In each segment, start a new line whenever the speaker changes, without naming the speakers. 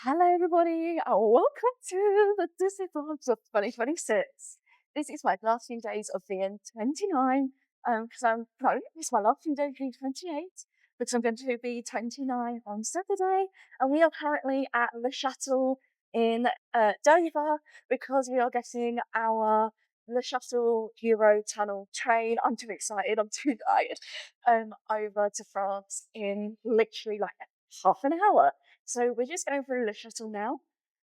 Hello, everybody, and welcome to the Disney Vlogs of 2026. This is my last few days of being 29, because it's my last few days being 28, because I'm going to be 29 on Saturday, and we are currently at the Shuttle in Dover, because we are getting our the Shuttle Euro Tunnel train. I'm too excited, I'm too tired, over to France in literally like half an hour. So we're just going through the shuttle now,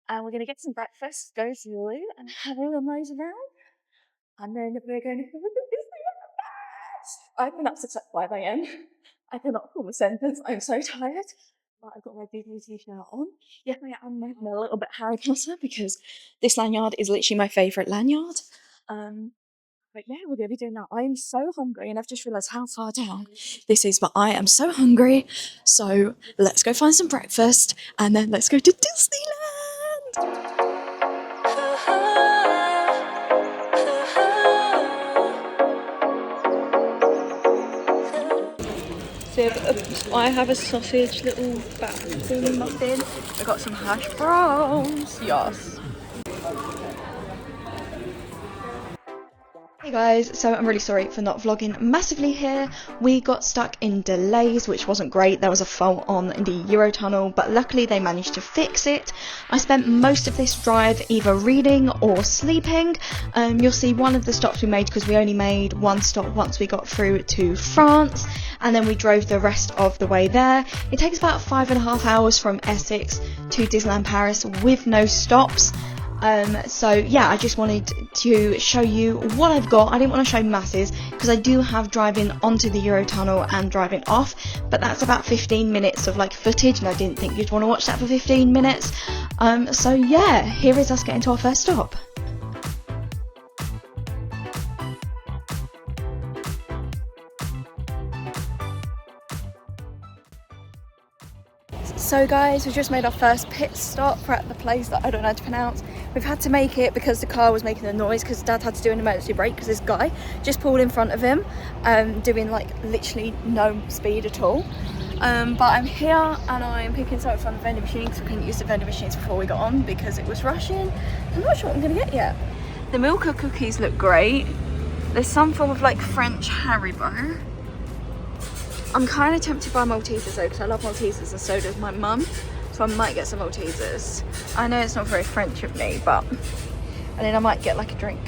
and we're going to get some breakfast, go to the loo, and have a little nose around, and then we're going to go to Disneyland. I've been up since like 5 a.m. I cannot form a sentence. I'm so tired. But I've got my Disney t-shirt on. Yeah, I'm a little bit Harry Potter because this lanyard is literally my favourite lanyard. But yeah, we're going to be doing that. I am so hungry, and I've just realised how far down this is, but I am so hungry. So let's go find some breakfast, and then let's go to Disneyland. So I have a sausage little thing muffin. I got some hash browns. Yes. Hey guys, so I'm really sorry for not vlogging massively here. We got stuck in delays, which wasn't great. There was a fault on the Eurotunnel, but luckily they managed to fix it. I spent most of this drive either reading or sleeping. You'll see one of the stops we made because we only made one stop once we got through to France, and then we drove the rest of the way there. It takes about 5.5 hours from Essex to Disneyland Paris with no stops. So yeah, I just wanted to show you what I've got. I didn't want to show masses because I do have driving onto the Eurotunnel and driving off, but that's about 15 minutes of like footage, and I didn't think you'd want to watch that for 15 minutes. So yeah, here is us getting to our first stop. So guys, we just made our first pit stop. We're at the place that I don't know how to pronounce. We've had to make it because the car was making a noise because Dad had to do an emergency brake because this guy just pulled in front of him, doing like literally no speed at all. But I'm here and I'm picking something from the vending machine because we couldn't use the vending machines before we got on because it was rushing. I'm not sure what I'm going to get yet. The Milka cookies look great. There's some form of like French Haribo. I'm kind of tempted by Maltesers though because I love Maltesers and so does my mum, so I might get some Maltesers. I know it's not very French of me, but and then I might get like a drink.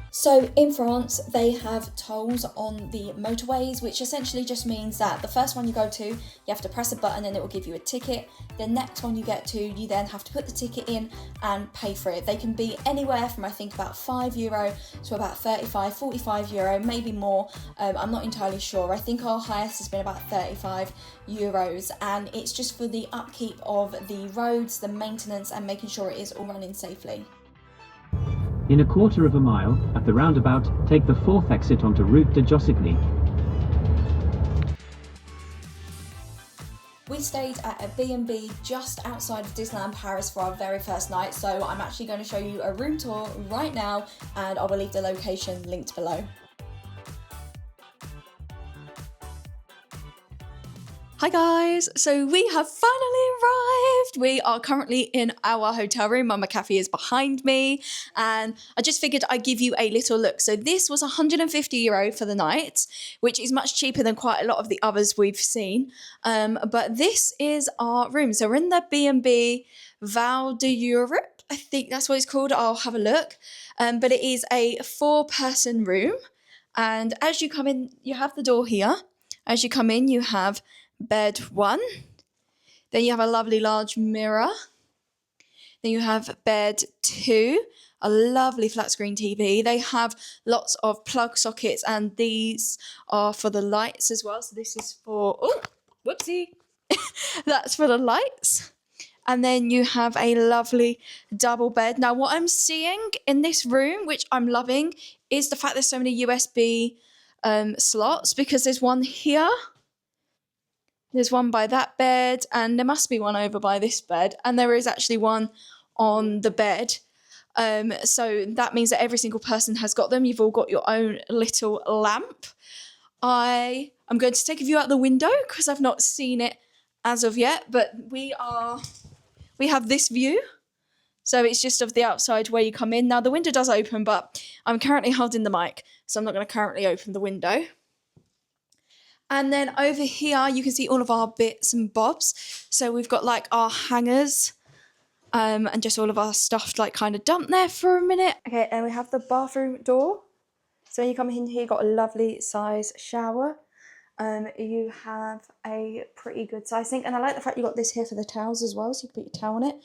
So in France, they have tolls on the motorways, which essentially just means that the first one you go to, you have to press a button and it will give you a ticket. The next one you get to, you then have to put the ticket in and pay for it. They can be anywhere from I think about €5 to about 35, 45 euro, maybe more. I'm not entirely sure. I think our highest has been about 35 euros, and it's just for the upkeep of the roads, the maintenance, and making sure it is all running safely.
In a quarter of a mile, at the roundabout, take the 4th exit onto Route de Jossigny.
We stayed at a B&B just outside of Disneyland Paris for our very first night, so I'm actually going to show you a room tour right now, and I will leave the location linked below. Hi guys, so we have finally arrived. We are currently in our hotel room. Mama Cafe is behind me, and I just figured I'd give you a little look. So this was €150 for the night, which is much cheaper than quite a lot of the others we've seen. But this is our room. So we're in the B&B Val d'Europe. I think that's what it's called. I'll have a look. But it is a 4-person room. And as you come in, you have the door here. As you come in, you have bed 1, then you have a lovely large mirror, then you have bed 2, a lovely flat screen TV. They have lots of plug sockets, and these are for the lights as well. So this is for, oh, whoopsie, that's for the lights. And then you have a lovely double bed. Now what I'm seeing in this room, which I'm loving, is the fact there's so many USB slots, because there's one here, there's one by that bed, and there must be one over by this bed, and there is actually one on the bed. So that means that every single person has got them. You've all got your own little lamp. I am going to take a view out the window because I've not seen it as of yet, but we have this view. So it's just of the outside where you come in. Now the window does open, but I'm currently holding the mic, so I'm not going to currently open the window. And then over here, you can see all of our bits and bobs. So we've got like our hangers, and just all of our stuff like kind of dumped there for a minute. Okay, and we have the bathroom door. So when you come in here, you've got a lovely size shower. You have a pretty good size sink, and I like the fact you got this here for the towels as well, so you can put your towel on it.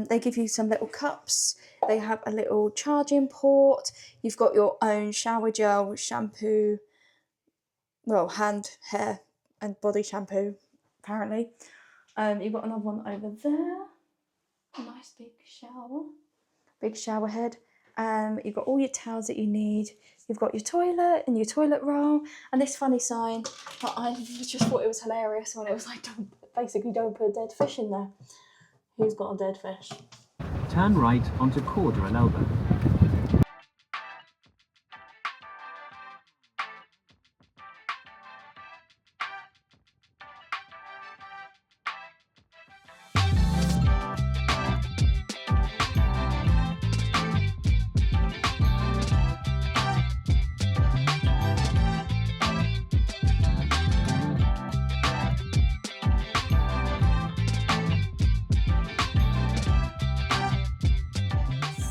They give you some little cups. They have a little charging port. You've got your own shower gel, shampoo, well, hand, hair, and body shampoo, apparently. You've got another one over there. A nice big shower head. You've got all your towels that you need. You've got your toilet and your toilet roll, and this funny sign that I just thought it was hilarious when it was like, don't put a dead fish in there. Who's got a dead fish?
Turn right onto Corduroy Elbow.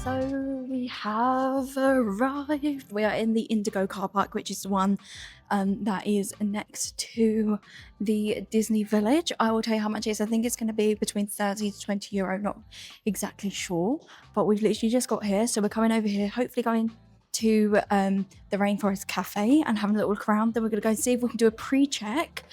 So we have arrived. We are in the Indigo car park, which is the one that is next to the Disney Village. I will tell you how much it is. I think it's going to be between 30 to 20 euro, not exactly sure, but we've literally just got here. So we're coming over here, hopefully going to the Rainforest Café and having a little look around. Then we're going to go and see if we can do a pre-check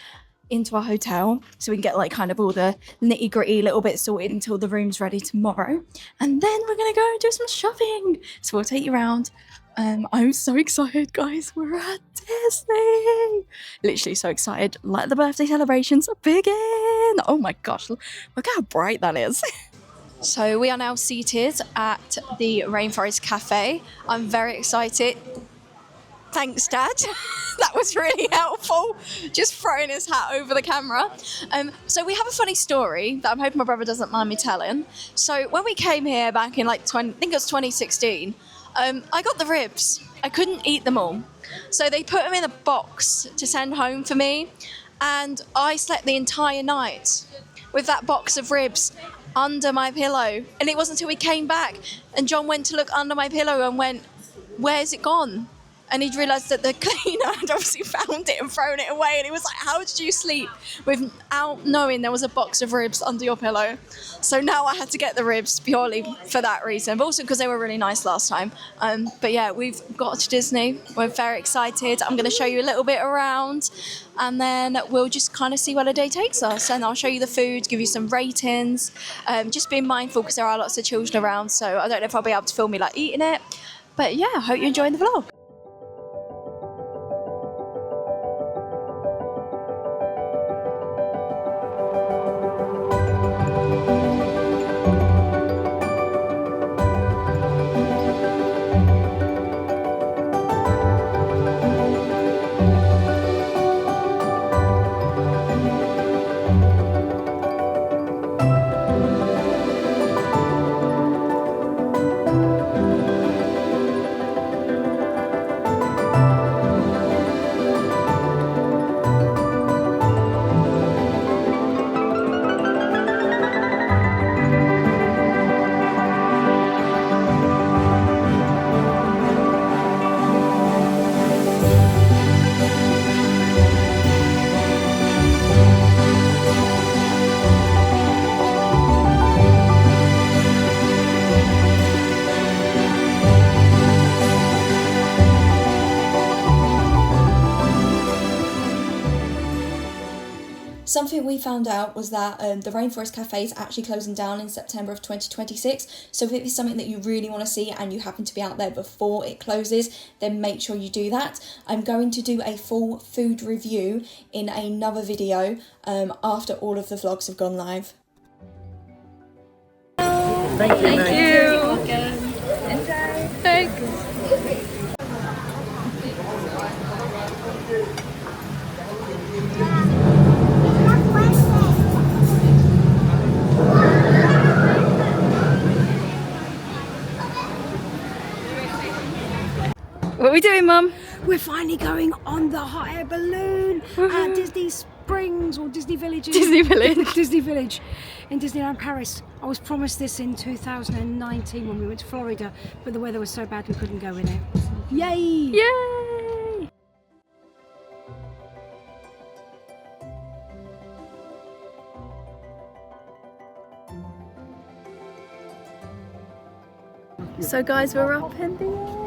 into our hotel so we can get like kind of all the nitty gritty little bits sorted until the room's ready tomorrow, and then we're gonna go and do some shopping. So we'll take you around. I'm so excited, guys. We're at Disney. Literally so excited. Like the birthday celebrations are begin. Oh my gosh, look how bright that is. So we are now seated at the Rainforest Café. I'm very excited. Thanks, Dad. That was really helpful. Just throwing his hat over the camera. So we have a funny story that I'm hoping my brother doesn't mind me telling. So when we came here back in I think it was 2016, I got the ribs. I couldn't eat them all. So they put them in a box to send home for me. And I slept the entire night with that box of ribs under my pillow. And it wasn't until we came back and John went to look under my pillow and went, "Where's it gone?" And he'd realised that the cleaner had obviously found it and thrown it away. And he was like, "How did you sleep without knowing there was a box of ribs under your pillow?" So now I had to get the ribs purely for that reason, but also because they were really nice last time. But yeah, we've got to Disney. We're very excited. I'm going to show you a little bit around, and then we'll just kind of see where the day takes us. And I'll show you the food, give you some ratings. Just being mindful because there are lots of children around, so I don't know if I'll be able to film me like eating it. But yeah, I hope you're enjoying the vlog. Something we found out was that the Rainforest Café is actually closing down in September of 2026. So if it's something that you really want to see and you happen to be out there before it closes, then make sure you do that. I'm going to do a full food review in another video after all of the vlogs have gone live.
Thank you.
Thank you. You're welcome. Enjoy. Thanks. we doing, Mum?
We're finally going on the hot air balloon at Disney Springs or Disney Village.
Disney Village.
Disney Village in Disneyland Paris. I was promised this in 2019 when we went to Florida, but the weather was so bad we couldn't go in it. Yay!
Yay! So guys, we're up in the air.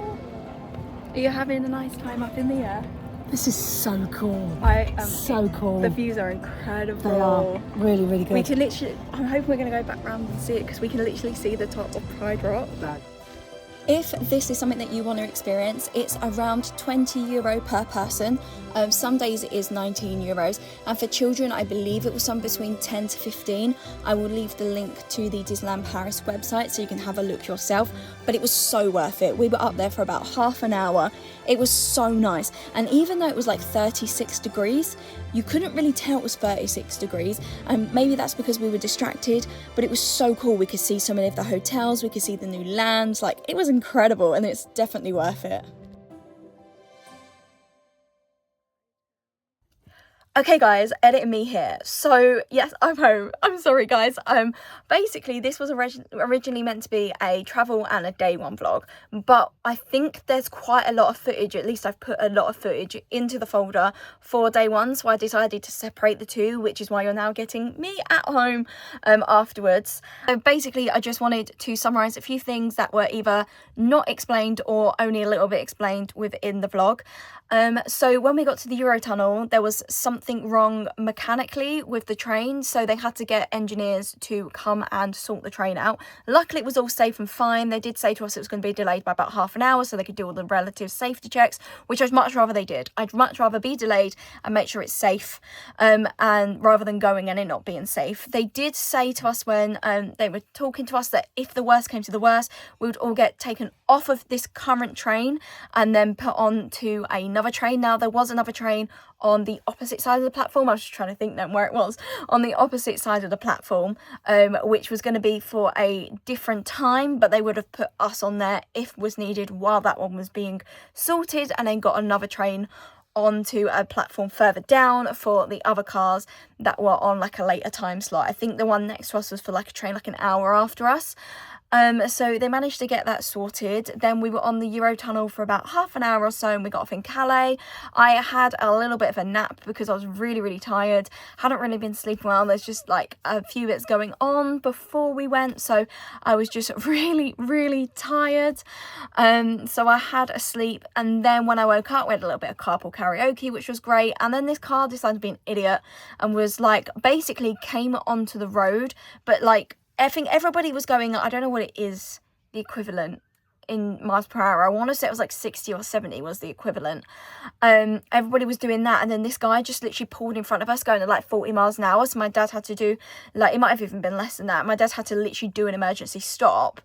Are you having a nice time up in the air?
This is so cool.
I am.
So cool.
The views are incredible.
They are really, really good.
We can literally, I'm hoping we're going to go back round and see it because we can literally see the top of Pride Rock. If this is something that you want to experience, it's around €20 per person. Some days it is €19, and for children I believe it was some between 10 to 15. I will leave the link to the Disneyland Paris website so you can have a look yourself, but it was so worth it. We were up there for about half an hour. It was so nice, and even though it was like 36 degrees, you couldn't really tell it was 36 degrees, and maybe that's because we were distracted, but it was so cool. We could see so many of the hotels, we could see the new lands, like it was incredible, and it's definitely worth it. Okay guys, editing me here. So yes, I'm home. I'm sorry guys. Basically this was originally meant to be a travel and a day one vlog, but I think there's quite a lot of footage, at least I've put a lot of footage into the folder for day one, so I decided to separate the two, which is why you're now getting me at home afterwards. So basically I just wanted to summarize a few things that were either not explained or only a little bit explained within the vlog. So when we got to the Eurotunnel, there was something wrong mechanically with the train, so they had to get engineers to come and sort the train out. Luckily it was all safe and fine. They did say to us it was going to be delayed by about half an hour so they could do all the relative safety checks, which I'd much rather they did. I'd much rather be delayed and make sure it's safe, and rather than going and it not being safe. They did say to us when they were talking to us that if the worst came to the worst, we would all get taken off of this current train and then put on to another train. Now there was another train on the opposite side of the platform. I was just trying to think then where it was. On the opposite side of the platform, which was going to be for a different time, but they would have put us on there if was needed while that one was being sorted, and then got another train onto a platform further down for the other cars that were on like a later time slot. I think the one next to us was for like a train like an hour after us. So they managed to get that sorted. Then we were on the Eurotunnel for about half an hour or so, and we got off in Calais. I had a little bit of a nap because I was really, really tired. Hadn't really been sleeping well. There's just like a few bits going on before we went, so I was just really, really tired. So I had a sleep, and then when I woke up, we had a little bit of carpool karaoke, which was great. And then this car decided to be an idiot and was like, basically came onto the road, but like, I think everybody was going, I don't know what it is, the equivalent in miles per hour. I want to say it was like 60 or 70 was the equivalent. Everybody was doing that, and then this guy just literally pulled in front of us going at like 40 miles an hour. So my dad had to do, like, it might have even been less than that. My dad had to literally do an emergency stop.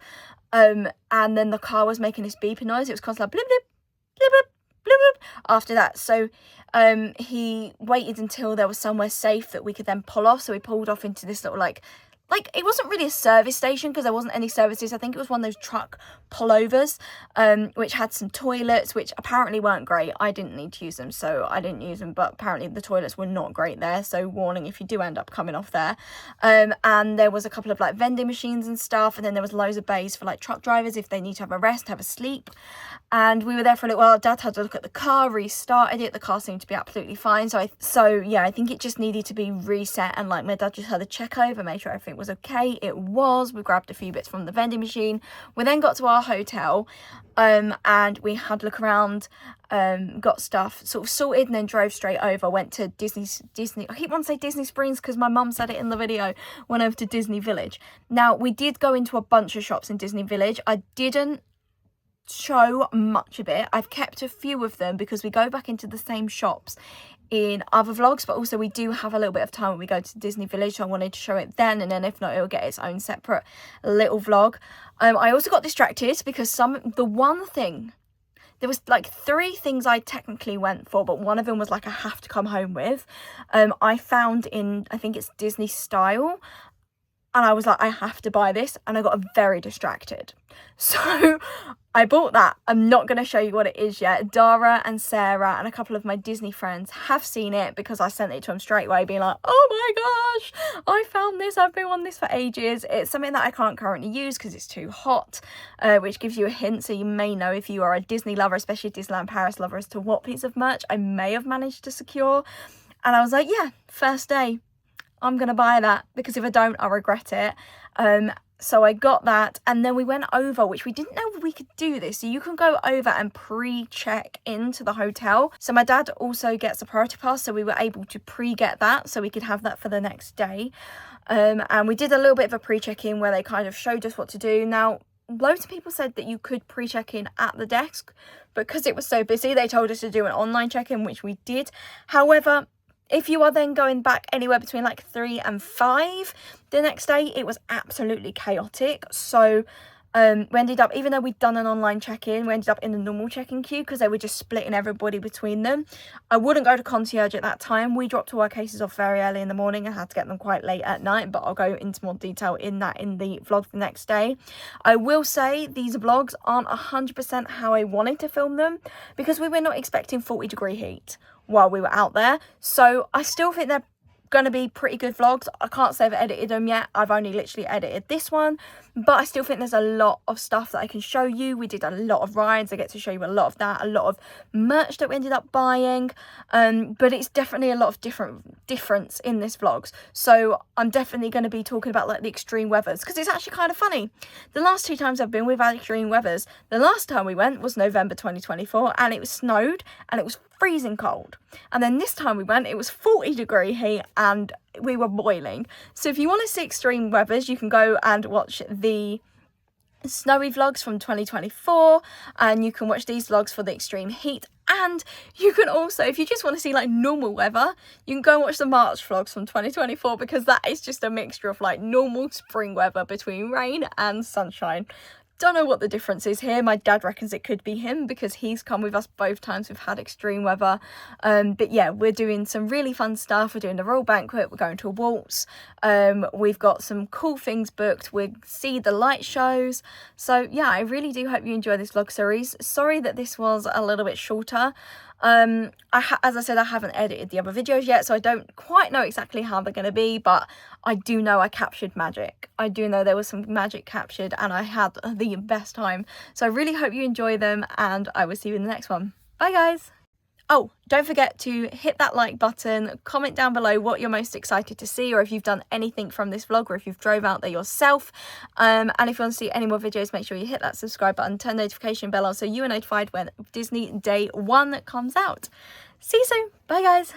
And then the car was making this beeping noise. It was constantly like blip, blip, blip, blip, blip, after that. So he waited until there was somewhere safe that we could then pull off. So we pulled off into this little like it wasn't really a service station because there wasn't any services. I think it was one of those truck pullovers, which had some toilets, which apparently weren't great. I didn't need to use them, so I didn't use them, but apparently the toilets were not great there, so warning if you do end up coming off there. And there was a couple of like vending machines and stuff, and then there was loads of bays for like truck drivers if they need to have a rest, have a sleep. And we were there for a little while. Dad had to look at the car, restarted it. The car seemed to be absolutely fine. So yeah, I think it just needed to be reset, and like my dad just had a check over, made sure everything was okay. It was. We grabbed a few bits from the vending machine. We then got to our hotel, and we had a look around, got stuff sort of sorted, and then drove straight over. Went to Disney. I keep wanting to say Disney Springs because my mum said it in the video. Went over to Disney Village. Now we did go into a bunch of shops in Disney Village. I didn't show much of it. I've kept a few of them because we go back into the same shops in other vlogs, but also we do have a little bit of time when we go to Disney Village, so I wanted to show it then, and then if not, it'll get its own separate little vlog. I also got distracted because there was like 3 things I technically went for, but one of them was like I have to come home with. I found in, I think it's Disney Style,
and I was like, I have to buy this, and I got very distracted. So I bought that. I'm not going to show you what it is yet. Dara and Sarah and a couple of my Disney friends have seen it because I sent it to them straight away, being like, oh my gosh, I found this, I've been on this for ages. It's something that I can't currently use because it's too hot, which gives you a hint, so you may know if you are a Disney lover, especially a Disneyland Paris lover, as to what piece of merch I may have managed to secure. And I was like, yeah, first day, I'm going to buy that, because if I don't, I'll regret it. So I got that, and then we went over, which we didn't know we could do this. So you can go over and pre-check into the hotel. So my dad also gets a priority pass, so we were able to pre-get that so we could have that for the next day. And we did a little bit of a pre-check-in where they kind of showed us what to do. Now, loads of people said that you could pre-check in at the desk, but because it was so busy, they told us to do an online check-in, which we did. However, if you are then going back anywhere between like 3 and 5 the next day, it was absolutely chaotic. So we ended up, even though we'd done an online check-in, we ended up in the normal check-in queue because they were just splitting everybody between them. I wouldn't go to concierge at that time. We dropped all our cases off very early in the morning and had to get them quite late at night, but I'll go into more detail in that in the vlog the next day. I will say these vlogs aren't 100% how I wanted to film them, because we were not expecting 40-degree heat while we were out there. So I still think they're going to be pretty good vlogs. I can't say I've edited them yet. I've only literally edited this one, but I still think there's a lot of stuff that I can show you. We did a lot of rides. I get to show you a lot of that, a lot of merch that we ended up buying, but it's definitely a lot of difference in this vlogs. So I'm definitely going to be talking about like the extreme weathers, because it's actually kind of funny. The last 2 times I've been, we've had extreme weathers. The last time we went was November 2024, and it was snowed and it was freezing cold. And then this time we went, it was 40-degree heat and we were boiling. So if you want to see extreme weathers, you can go and watch the snowy vlogs from 2024, and you can watch these vlogs for the extreme heat. And you can also, if you just want to see like normal weather, you can go and watch the March vlogs from 2024, because that is just a mixture of like normal spring weather between rain and sunshine. Don't know what the difference is here. My dad reckons it could be him because he's come with us both times we've had extreme weather. But yeah, we're doing some really fun stuff. We're doing the Royal Banquet. We're going to a waltz. We've got some cool things booked. We see the light shows. So yeah, I really do hope you enjoy this vlog series. Sorry that this was a little bit shorter. As I said, I haven't edited the other videos yet, so I don't quite know exactly how they're going to be, but I do know I captured magic. I do know there was some magic captured, and I had the best time. So I really hope you enjoy them, and I will see you in the next one. Bye guys! Oh, don't forget to hit that like button, comment down below what you're most excited to see, or if you've done anything from this vlog, or if you've drove out there yourself. And if you want to see any more videos, make sure you hit that subscribe button, turn the notification bell on so you are notified when Disney Day 1 comes out. See you soon. Bye guys.